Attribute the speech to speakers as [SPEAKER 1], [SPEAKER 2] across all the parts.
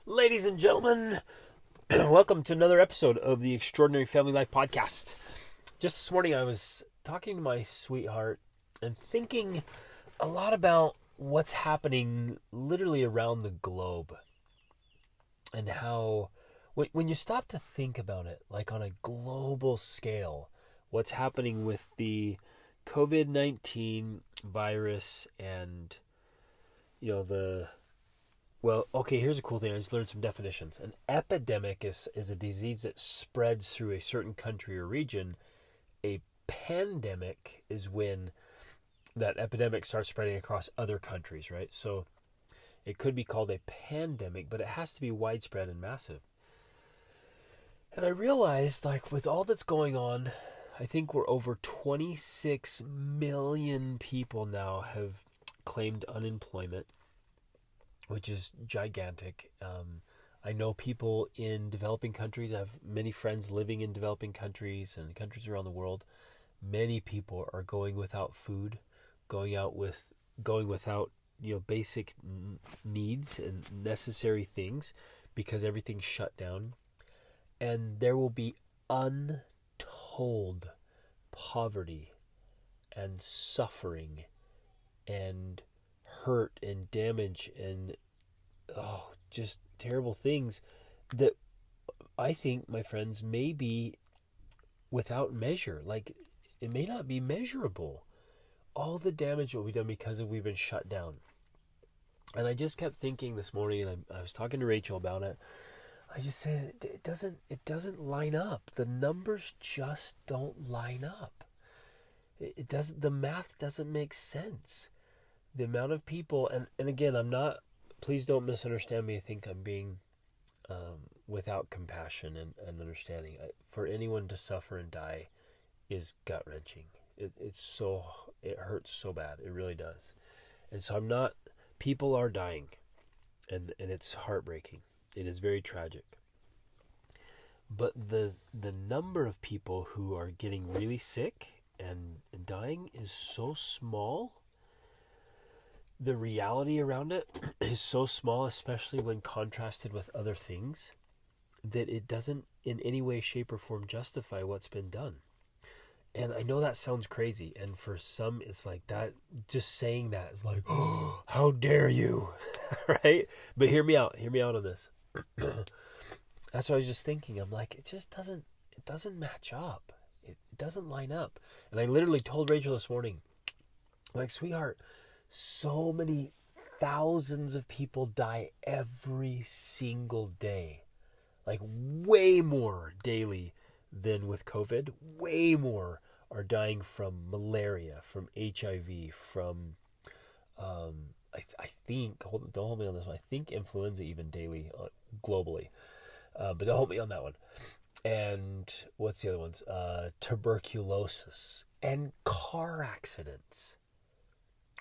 [SPEAKER 1] Ladies and gentlemen, welcome to another episode of the Extraordinary Family Life Podcast. Just this morning I was talking to my sweetheart and thinking a lot about what's happening literally around the globe and how when you stop to think about it, like on a global scale, what's happening with the COVID-19 virus and, here's a cool thing. I just learned some definitions. An epidemic is a disease that spreads through a certain country or region. A pandemic is when that epidemic starts spreading across other countries, right? So it could be called a pandemic, but it has to be widespread and massive. And I realized, with all that's going on, I think we're over 26 million people now have claimed unemployment, which is gigantic. I know people in developing countries. I have many friends living in developing countries and countries around the world. Many people are going without food, going without basic needs and necessary things because everything's shut down. And there will be untold poverty and suffering and hurt and damage and just terrible things that I think, my friends, may be without measure. It may not be measurable. All the damage will be done because we've been shut down. And I just kept thinking this morning, and I was talking to Rachel about it. I just said it doesn't line up. The numbers just don't line up. It doesn't. The math doesn't make sense. The amount of people, and again, please don't misunderstand me. I think I'm being without compassion and understanding. For anyone to suffer and die is gut-wrenching. It hurts so bad. It really does. And so people are dying, and it's heartbreaking. It is very tragic. But the number of people who are getting really sick and dying is so small. The reality around it is so small, especially when contrasted with other things, that it doesn't in any way, shape, or form justify what's been done. And I know that sounds crazy, and for some it's like that, just saying that is like, oh, how dare you, right? But hear me out on this. That's what I was just thinking. I'm like, it doesn't match up. It doesn't line up. And I literally told Rachel this morning, I'm like, sweetheart, so many thousands of people die every single day. Like way more daily than with COVID. Way more are dying from malaria, from HIV, from I think, don't hold me on this one, I think influenza even daily globally. But don't hold me on that one. And what's the other ones? Tuberculosis and car accidents,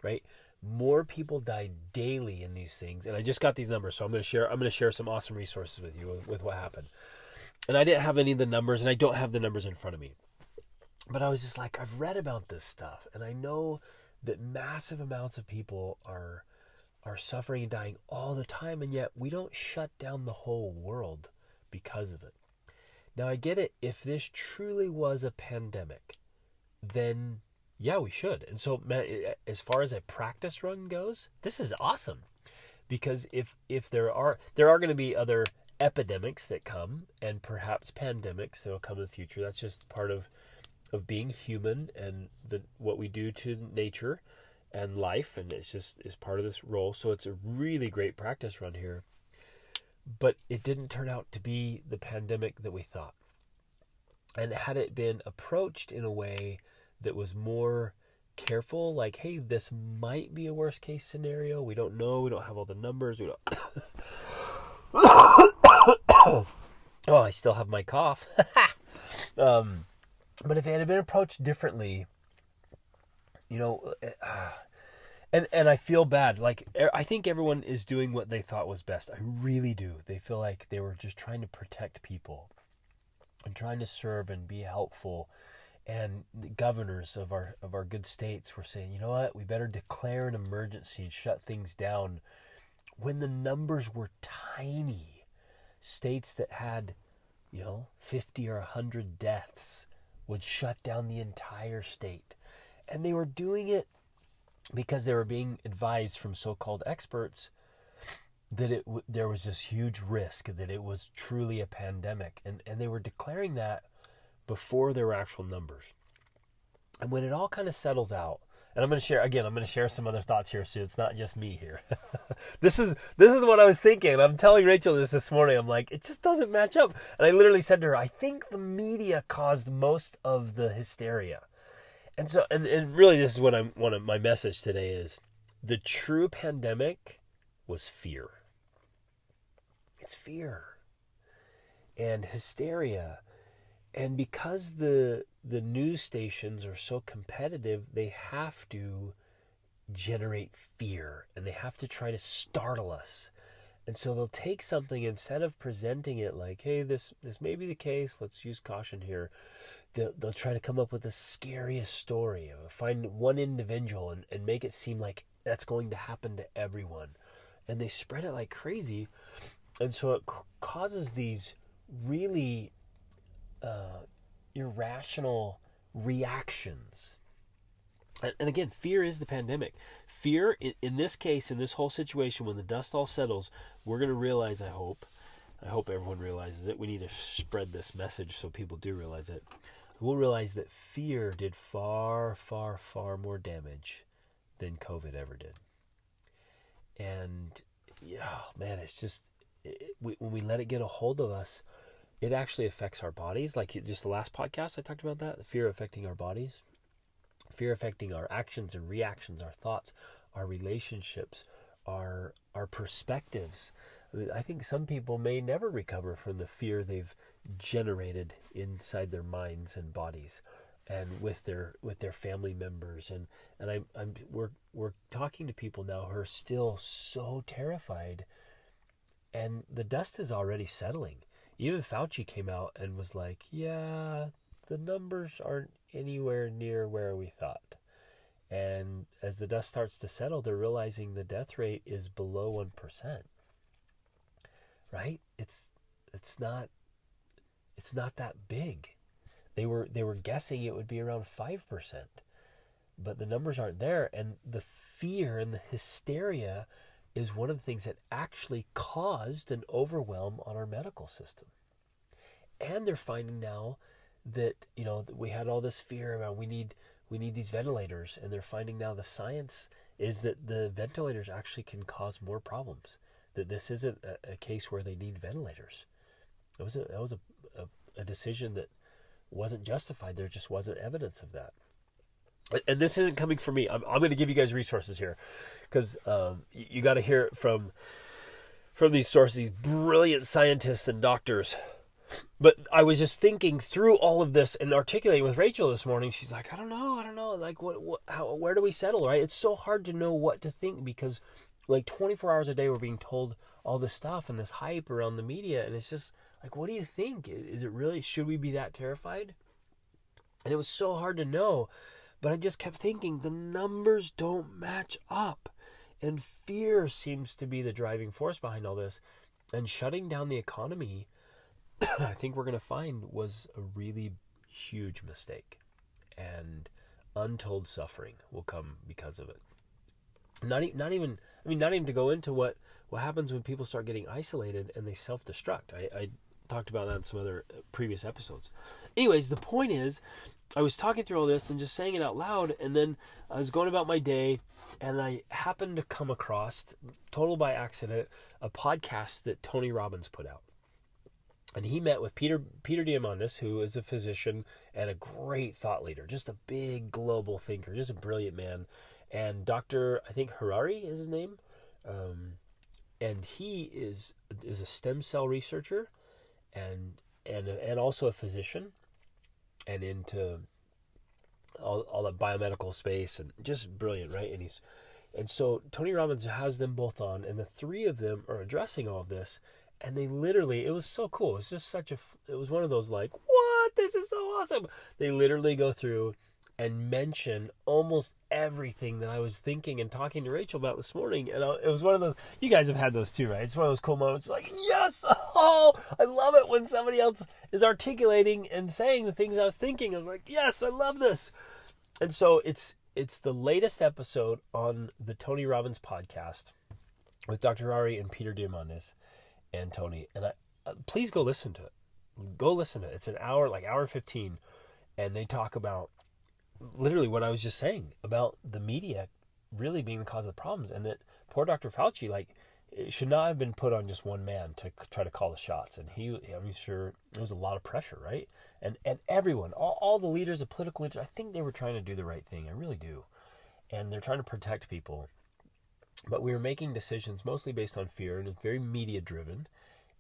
[SPEAKER 1] right? More people die daily in these things. And I just got these numbers, so I'm going to share some awesome resources with you with what happened. And I didn't have any of the numbers, and I don't have the numbers in front of me. But I was just like, I've read about this stuff, and I know that massive amounts of people are suffering and dying all the time, and yet we don't shut down the whole world because of it. Now, I get it. If this truly was a pandemic, then yeah, we should. And so, man, as far as a practice run goes, this is awesome, because if there are going to be other epidemics that come, and perhaps pandemics that will come in the future. That's just part of being human and what we do to nature and life, and it's part of this role. So it's a really great practice run here. But it didn't turn out to be the pandemic that we thought. And had it been approached in a way that was more careful, like, hey, this might be a worst case scenario. We don't know. We don't have all the numbers. We don't. Oh, I still have my cough. But if it had been approached differently, and I feel bad. Like, I think everyone is doing what they thought was best. I really do. They feel like they were just trying to protect people and trying to serve and be helpful. And the governors of our good states were saying, you know what, we better declare an emergency and shut things down when the numbers were tiny. states that had, 50 or 100 deaths would shut down the entire state. And they were doing it because they were being advised from so-called experts that there was this huge risk, that it was truly a pandemic. And they were declaring that before there were actual numbers. And when it all kind of settles out, and I'm going to share some other thoughts here, so it's not just me here. This is what I was thinking. I'm telling Rachel this morning. I'm like, it just doesn't match up. And I literally said to her, I think the media caused most of the hysteria. And so, and really, this is what my message today is: the true pandemic was fear. It's fear and hysteria. And because the news stations are so competitive, they have to generate fear, and they have to try to startle us. And so they'll take something, instead of presenting it like, hey, this may be the case, let's use caution here, they'll try to come up with the scariest story, find one individual and make it seem like that's going to happen to everyone. And they spread it like crazy. And so it causes these really irrational reactions. And again, fear is the pandemic. Fear, in this case, in this whole situation, when the dust all settles, we're going to realize, I hope everyone realizes it. We need to spread this message so people do realize it. We'll realize that fear did far, far, far more damage than COVID ever did. And, man, it's just, when we let it get a hold of us, it actually affects our bodies. Like just the last podcast, I talked about that, the fear affecting our bodies, fear affecting our actions and reactions, our thoughts, our relationships, our perspectives. I think some people may never recover from the fear they've generated inside their minds and bodies, and with their family members. And we're talking to people now who are still so terrified, and the dust is already settling. Even Fauci came out and was like, yeah, the numbers aren't anywhere near where we thought. And as the dust starts to settle, they're realizing the death rate is below 1%. Right? It's not that big. They were guessing it would be around 5%. But the numbers aren't there, and the fear and the hysteria is one of the things that actually caused an overwhelm on our medical system. And they're finding now that, we had all this fear about we need these ventilators, and they're finding now the science is that the ventilators actually can cause more problems, that this isn't a case where they need ventilators. That was a decision that wasn't justified. There just wasn't evidence of that. And this isn't coming from me. I'm going to give you guys resources here, because you got to hear it from these sources, these brilliant scientists and doctors. But I was just thinking through all of this and articulating with Rachel this morning. She's like, I don't know. Like, where do we settle, right? It's so hard to know what to think, because like 24 hours a day we're being told all this stuff and this hype around the media. And it's just like, what do you think? Is it really, should we be that terrified? And it was so hard to know. But I just kept thinking, the numbers don't match up. And fear seems to be the driving force behind all this. And shutting down the economy, I think we're going to find, was a really huge mistake. And untold suffering will come because of it. Not even to go into what happens when people start getting isolated and they self-destruct. I talked about that in some other previous episodes. Anyways, the point is, I was talking through all this and just saying it out loud, and then I was going about my day, and I happened to come across, total by accident, a podcast that Tony Robbins put out. And he met with Peter Diamandis, who is a physician and a great thought leader, just a big global thinker, just a brilliant man. And Dr. I think Harari is his name, and he is a stem cell researcher, and also a physician, and into all the biomedical space, and just brilliant, right? And so Tony Robbins has them both on, and the three of them are addressing all of this, and they literally, it was so cool. It was just it was one of those like, what? This is so awesome. They literally go through and mention almost everything that I was thinking and talking to Rachel about this morning. And it was one of those, you guys have had those too, right? It's one of those cool moments like, yes, oh, I love it when somebody else is articulating and saying the things I was thinking. I was like, yes, I love this. And so it's the latest episode on the Tony Robbins podcast with Dr. Ari and Peter Diamandis and Tony. And please go listen to it. Go listen to it. It's an hour, like hour 15. And they talk about literally what I was just saying about the media really being the cause of the problems, and that poor Dr. Fauci, like, it should not have been put on just one man to try to call the shots. And sure, there was a lot of pressure, right? And everyone, all the leaders, the political leaders, I think they were trying to do the right thing. I really do. And they're trying to protect people. But we were making decisions mostly based on fear, and it's very media driven.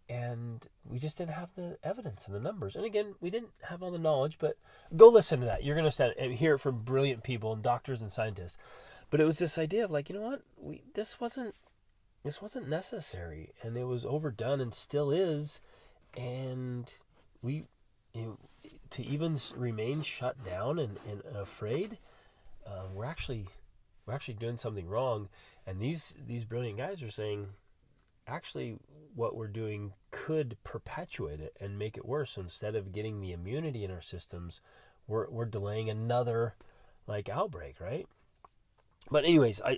[SPEAKER 1] And we just didn't have the evidence and the numbers. And again, we didn't have all the knowledge, but go listen to that. You're going to stand and hear it from brilliant people and doctors and scientists. But it was this idea of like, you know what? This wasn't necessary, and it was overdone and still is. And to even remain shut down and afraid, we're actually doing something wrong. And these brilliant guys are saying, actually, what we're doing could perpetuate it and make it worse. So instead of getting the immunity in our systems, we're delaying another like outbreak, right? But anyways, I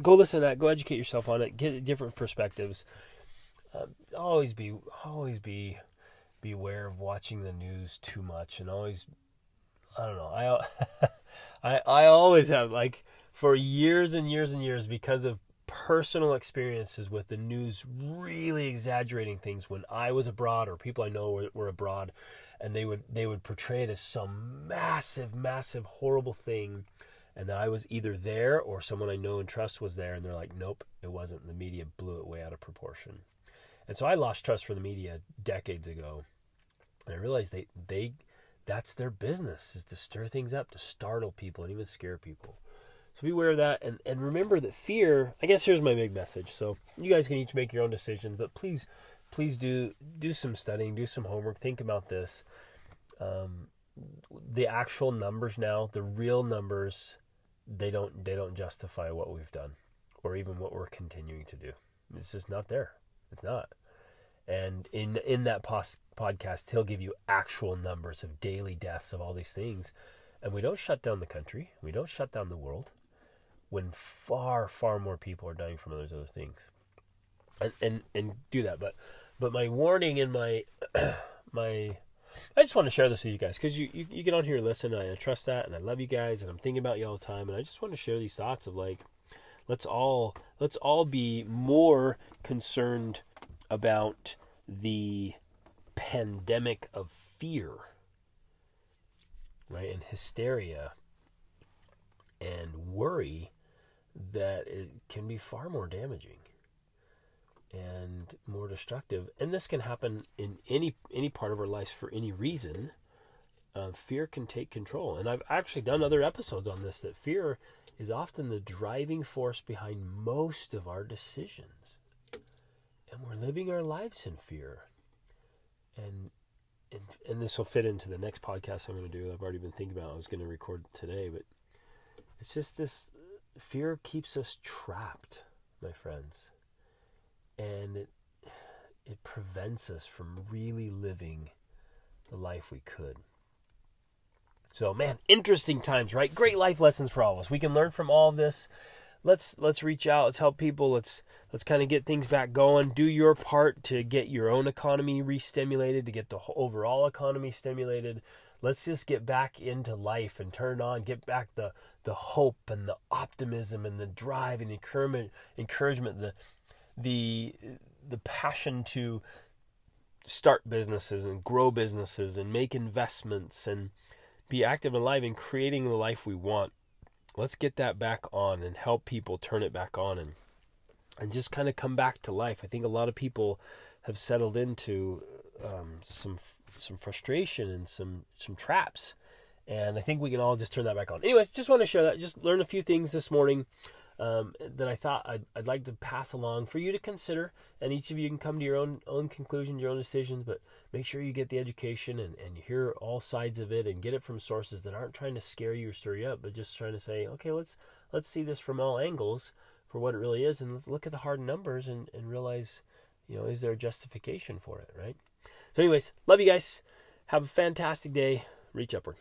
[SPEAKER 1] go listen to that, go educate yourself on it, get different perspectives. Always be aware of watching the news too much, and always, I don't know, I always have, like, for years and years and years, because of personal experiences with the news really exaggerating things when I was abroad, or people I know were abroad, and they would portray it as some massive, massive, horrible thing, and that I was either there or someone I know and trust was there, and they're like, nope, it wasn't. The media blew it way out of proportion. And so I lost trust for the media decades ago, and I realized that's their business, is to stir things up, to startle people and even scare people. So be aware of that, and remember that fear, I guess here's my big message. So you guys can each make your own decision, but please do some studying, do some homework, think about this. The actual numbers now, the real numbers, they don't justify what we've done or even what we're continuing to do. It's just not there. It's not. And in that podcast, he'll give you actual numbers of daily deaths of all these things. And we don't shut down the country. We don't shut down the world, when far, far more people are dying from those other things. And do that. But my warning and my I just want to share this with you guys, because you get on here and listen, and I trust that, and I love you guys, and I'm thinking about you all the time, and I just want to share these thoughts of, like, let's all be more concerned about the pandemic of fear, right, and hysteria and worry, that it can be far more damaging and more destructive. And this can happen in any part of our lives for any reason. Fear can take control. And I've actually done other episodes on this, that fear is often the driving force behind most of our decisions. And we're living our lives in fear. And this will fit into the next podcast I'm going to do. I've already been thinking about it. I was going to record today, but it's just this fear keeps us trapped, my friends. And it prevents us from really living the life we could. So, man, interesting times, right? Great life lessons for all of us. We can learn from all of this. Let's reach out. Let's help people. Let's kind of get things back going. Do your part to get your own economy re-stimulated, to get the overall economy stimulated. Let's just get back into life and turn on, get back the hope and the optimism and the drive and the encouragement, the passion to start businesses and grow businesses and make investments and be active and alive in creating the life we want. Let's get that back on and help people turn it back on and just kind of come back to life. I think a lot of people have settled into some frustration and some traps. And I think we can all just turn that back on. Anyways, just want to share that. Just learn a few things this morning. that I thought I'd like to pass along for you to consider. And each of you can come to your own conclusions, your own decisions, but make sure you get the education and hear all sides of it and get it from sources that aren't trying to scare you or stir you up, but just trying to say, okay, let's see this from all angles for what it really is, and let's look at the hard numbers and realize, is there a justification for it, right? So anyways, love you guys. Have a fantastic day. Reach upward.